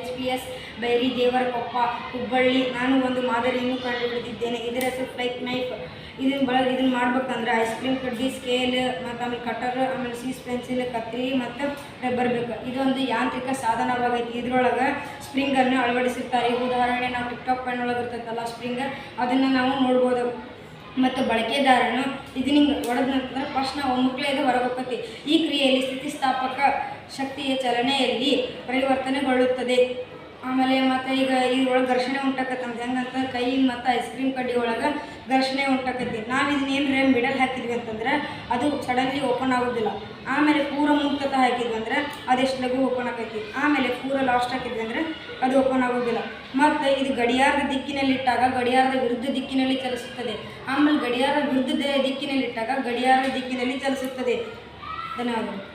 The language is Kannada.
HPS ಬೈರಿ ದೇವರಕೊಪ್ಪ ಹುಬ್ಬಳ್ಳಿ. ನಾನು ಒಂದು ಮಾದರಿಯನ್ನು ಕಂಡುಹಿಡಿದಿದ್ದೇನೆ. ಇದರ ಹೆಸರು ಫ್ಲೈಕ್ ನೈಫ್. ಇದನ್ನು ಮಾಡ್ಬೇಕಂದ್ರೆ ಐಸ್ ಕ್ರೀಮ್ ಕಡ್ಡಿ, ಸ್ಕೇಲ್ ಮತ್ತು ಆಮೇಲೆ ಕಟರ್, ಆಮೇಲೆ ಸೀಸ್ ಪೆನ್ಸಿಲ್, ಕತ್ರಿ ಮತ್ತು ರಬ್ಬರ್ ಬೇಕು. ಇದೊಂದು ಯಾಂತ್ರಿಕ ಸಾಧನವಾಗೈತಿ. ಇದರೊಳಗೆ ಸ್ಪ್ರಿಂಗನ್ನು ಅಳವಡಿಸಿರ್ತಾರೆ. ಉದಾಹರಣೆ ನಾವು ಟಿಕ್ಟಾಕ್ ಪೆನ್ನೊಳಗೆ ಇರ್ತೈತಲ್ಲ ಸ್ಪ್ರಿಂಗ್, ಅದನ್ನು ನಾವು ನೋಡ್ಬೋದು. ಮತ್ತು ಬಳಕೆದಾರನು ಇದನ್ನ ಹೊಡೆದ ನಂತರ ಫಸ್ಟ್ ನಾವು ಒಮ್ಮುಕ್ಲೇದು ಹೊರಗೋಗ್ತೈತಿ. ಈ ಕ್ರಿಯೆಯಲ್ಲಿ ಸ್ಥಿತಿಸ್ಥಾಪಕ ಶಕ್ತಿಯ ಚಲನೆಯಲ್ಲಿ ಪರಿವರ್ತನೆಗೊಳ್ಳುತ್ತದೆ. ಆಮೇಲೆ ಮತ್ತು ಈಗ ಇದ್ರೊಳಗೆ ಘರ್ಷಣೆ ಉಂಟಾಕತ್ತೆ. ನಮ್ದು ಹೆಂಗಂತ ಕೈ ಮತ್ತು ಐಸ್ ಕ್ರೀಮ್ ಕಡ್ಡಿ ಒಳಗೆ ಘರ್ಷಣೆ ಉಂಟಾಕೈತಿ. ನಾವು ಇದನ್ನೇನ್ರೆ ಮಿಡಲ್ ಹಾಕಿದ್ವಿ ಅಂತಂದ್ರೆ ಅದು ಸಡನ್ಲಿ ಓಪನ್ ಆಗೋದಿಲ್ಲ. ಆಮೇಲೆ ಪೂರ ಮುಂತತ ಹಾಕಿದ್ವಿ ಅಂದ್ರೆ ಅದೆಷ್ಟು ಲಘು ಓಪನ್ ಆಕೈತಿ. ಆಮೇಲೆ ಪೂರ ಲಾಸ್ಟ್ ಹಾಕಿದ್ವಿ ಅಂದರೆ ಅದು ಓಪನ್ ಆಗೋದಿಲ್ಲ. ಮತ್ತು ಇದು ಗಡಿಯಾರದ ದಿಕ್ಕಿನಲ್ಲಿಟ್ಟಾಗ ಗಡಿಯಾರದ ವಿರುದ್ಧ ದಿಕ್ಕಿನಲ್ಲಿ ಚಲಿಸುತ್ತದೆ. ಆಮೇಲೆ ಗಡಿಯಾರ ವಿರುದ್ಧ ದಿಕ್ಕಿನಲ್ಲಿಟ್ಟಾಗ ಗಡಿಯಾರದ ದಿಕ್ಕಿನಲ್ಲಿ ಚಲಿಸುತ್ತದೆ. ಧನ್ಯವಾದಗಳು.